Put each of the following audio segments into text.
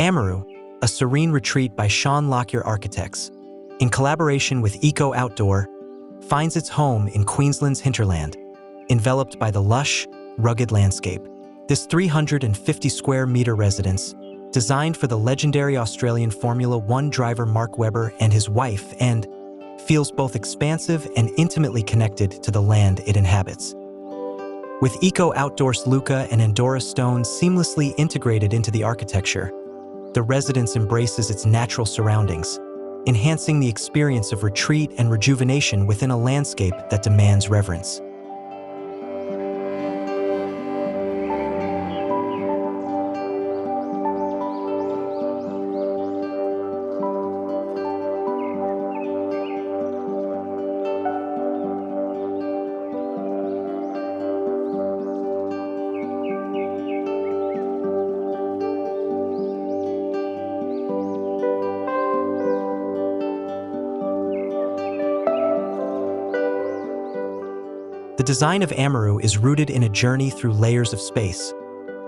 Amaroo, a serene retreat by Shaun Lockyer Architects, in collaboration with Eco Outdoor, finds its home in Queensland's Hinterland, enveloped by the lush, rugged landscape. This 350-square-meter residence, designed for the legendary Australian Formula One driver Mark Webber and his wife, and feels both expansive and intimately connected to the land it inhabits. With Eco Outdoor's Luca and Andorra stones seamlessly integrated into the architecture, the residence embraces its natural surroundings, enhancing the experience of retreat and rejuvenation within a landscape that demands reverence. The design of Amaroo is rooted in a journey through layers of space,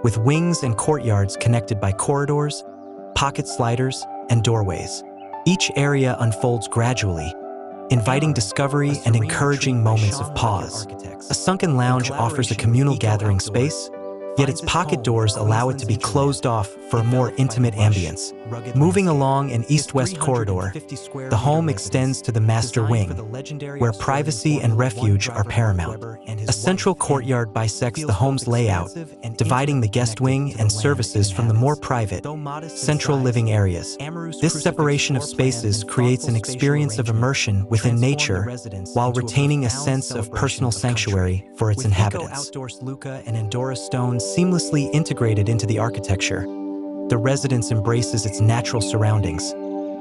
with wings and courtyards connected by corridors, pocket sliders, and doorways. Each area unfolds gradually, inviting discovery and encouraging moments of pause. A sunken lounge offers a communal gathering space, yet its pocket doors allow it to be closed off for a more intimate ambience. Moving along an east-west corridor, the home extends to the master wing, where privacy and refuge are paramount. A central courtyard bisects the home's layout, dividing the guest wing and services from the more private, central living areas. This separation of spaces creates an experience of immersion within nature while retaining a sense of personal sanctuary for its inhabitants. With Luca and Andorra stones seamlessly integrated into the architecture, the residence embraces its natural surroundings,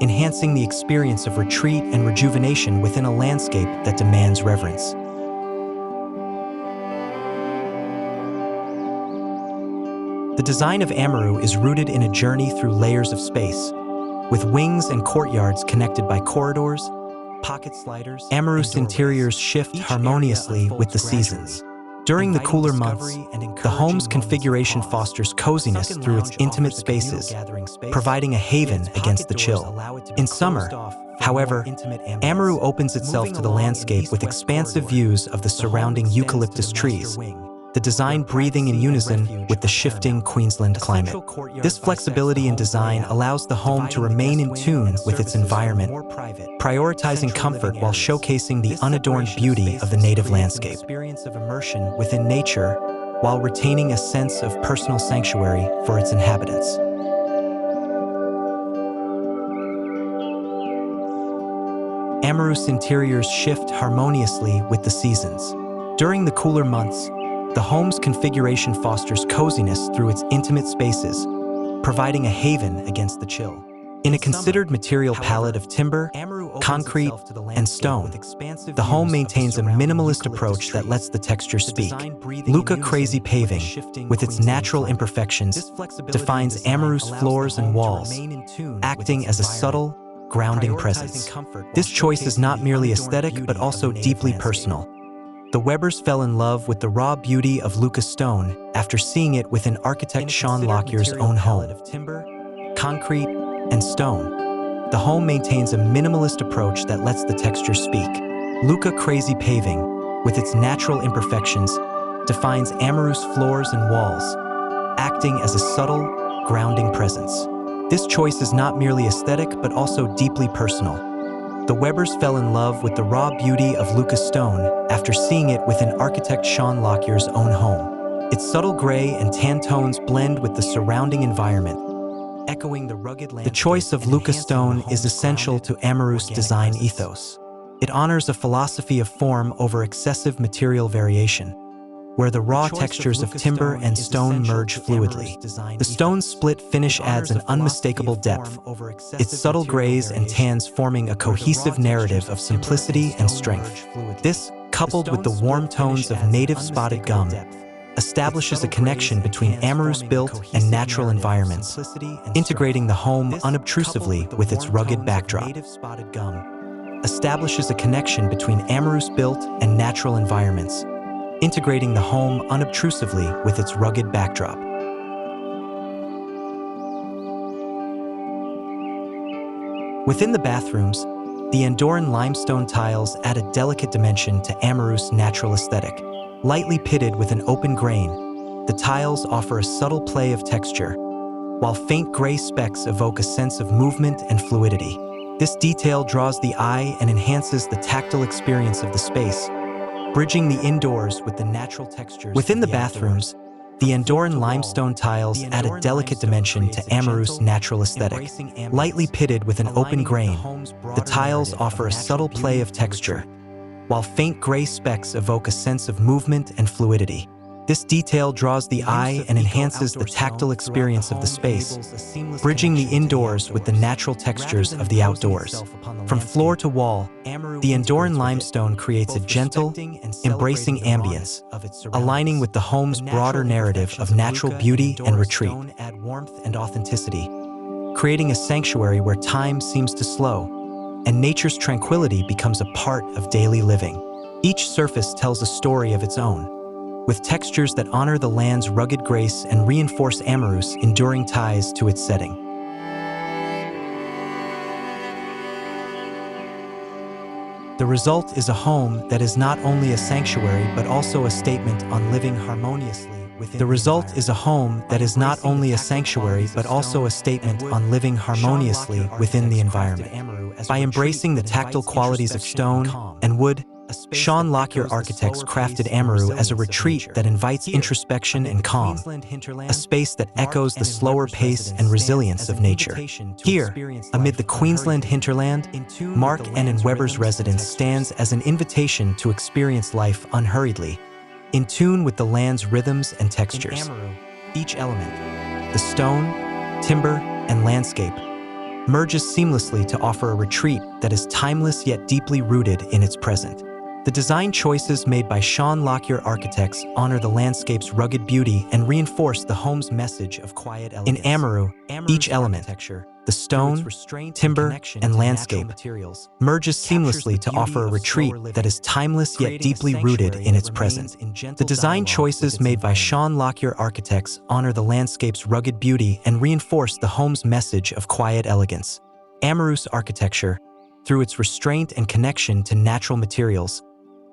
enhancing the experience of retreat and rejuvenation within a landscape that demands reverence. The design of Amaroo is rooted in a journey through layers of space, with wings and courtyards connected by corridors, pocket sliders. Amaroo's interiors shift harmoniously with the seasons. During the cooler months, the home's configuration fosters coziness through its intimate spaces, providing a haven against the chill. In summer, however, Amaroo opens itself to the landscape with expansive views of the surrounding eucalyptus trees, the design breathing in unison with the shifting Queensland climate. This flexibility in design allows the home to remain in tune with its environment, prioritizing comfort while showcasing the unadorned beauty of the native landscape. Experience of immersion within nature while retaining a sense of personal sanctuary for its inhabitants. Amaroo's interiors shift harmoniously with the seasons. During the cooler months, the home's configuration fosters coziness through its intimate spaces, providing a haven against the chill. In a considered material palette of timber, concrete, and stone, the home maintains a minimalist approach that lets the texture speak. Luca Crazy Paving, with its natural imperfections, defines Amaroo's floors and walls, acting as a subtle, grounding presence. This choice is not merely aesthetic but also deeply personal. The Webbers fell in love with the raw beauty of Luca stone after seeing it within architect Shaun Lockyer's own home. Concrete and stone, the home maintains a minimalist approach that lets the texture speak. Luca Crazy Paving, with its natural imperfections, defines Amaroo's floors and walls, acting as a subtle, grounding presence. This choice is not merely aesthetic but also deeply personal. The Webbers fell in love with the raw beauty of Luca stone after seeing it within architect Shaun Lockyer's own home. Its subtle gray and tan tones blend with the surrounding environment, echoing the rugged landscape. The choice of Luca stone is essential to Amaroo's design ethos. It honors a philosophy of form over excessive material variation, where the raw textures of timber and stone merge fluidly. The stone's split finish adds an unmistakable depth, its subtle grays and tans forming a cohesive narrative of simplicity and strength. This, coupled with the warm tones of native spotted gum, establishes a connection between Amaroo's built and natural environments, integrating the home unobtrusively with its rugged backdrop. Establishes a connection between Amaroo's built and natural environments, integrating the home unobtrusively with its rugged backdrop. Within the bathrooms, the Andorran limestone tiles add a delicate dimension to Amaroo's natural aesthetic. Lightly pitted with an open grain, the tiles offer a subtle play of texture, while faint gray specks evoke a sense of movement and fluidity. This detail draws the eye and enhances the tactile experience of the space, bridging the indoors with the natural textures. Within the bathrooms, the Andorran limestone tiles add a delicate dimension to Amaroo's natural aesthetic. Lightly pitted with an open grain, the tiles offer a subtle play of texture, while faint gray specks evoke a sense of movement and fluidity. This detail draws the eye and enhances the tactile experience of the space, bridging the indoors with the natural textures of the outdoors. From floor to wall, the Andorran limestone creates a gentle, embracing ambience, aligning with the home's broader narrative of natural beauty and retreat, add warmth and authenticity, creating a sanctuary where time seems to slow, and nature's tranquility becomes a part of daily living. Each surface tells a story of its own, with textures that honor the land's rugged grace and reinforce Amaroo's enduring ties to its setting. The result is a home that is not only a sanctuary but also a statement on living harmoniously within the result is a home that is not only a sanctuary but also a statement on living harmoniously within the environment. By embracing the tactile qualities of stone and wood, Shaun Lockyer Architects crafted Amaroo as a retreat that invites introspection and calm, a space that echoes the slower pace and resilience of nature. Here, amid the Queensland hinterland, Mark and Weber's residence stands as an invitation to experience life unhurriedly, in tune with the land's rhythms and textures. Each element, the stone, timber, and landscape, merges seamlessly to offer a retreat that is timeless yet deeply rooted in its present. The design choices made by Shaun Lockyer Architects honor the landscape's rugged beauty and reinforce the home's message of quiet elegance. In Amaroo, each element, the stone, timber, and landscape, merges seamlessly to offer a retreat that is timeless yet deeply rooted in its present. The design choices made by Shaun Lockyer Architects honor the landscape's rugged beauty and reinforce the home's message of quiet elegance. Amaroo's architecture, through its restraint and connection to natural materials,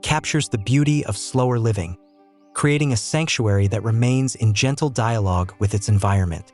captures the beauty of slower living, creating a sanctuary that remains in gentle dialogue with its environment.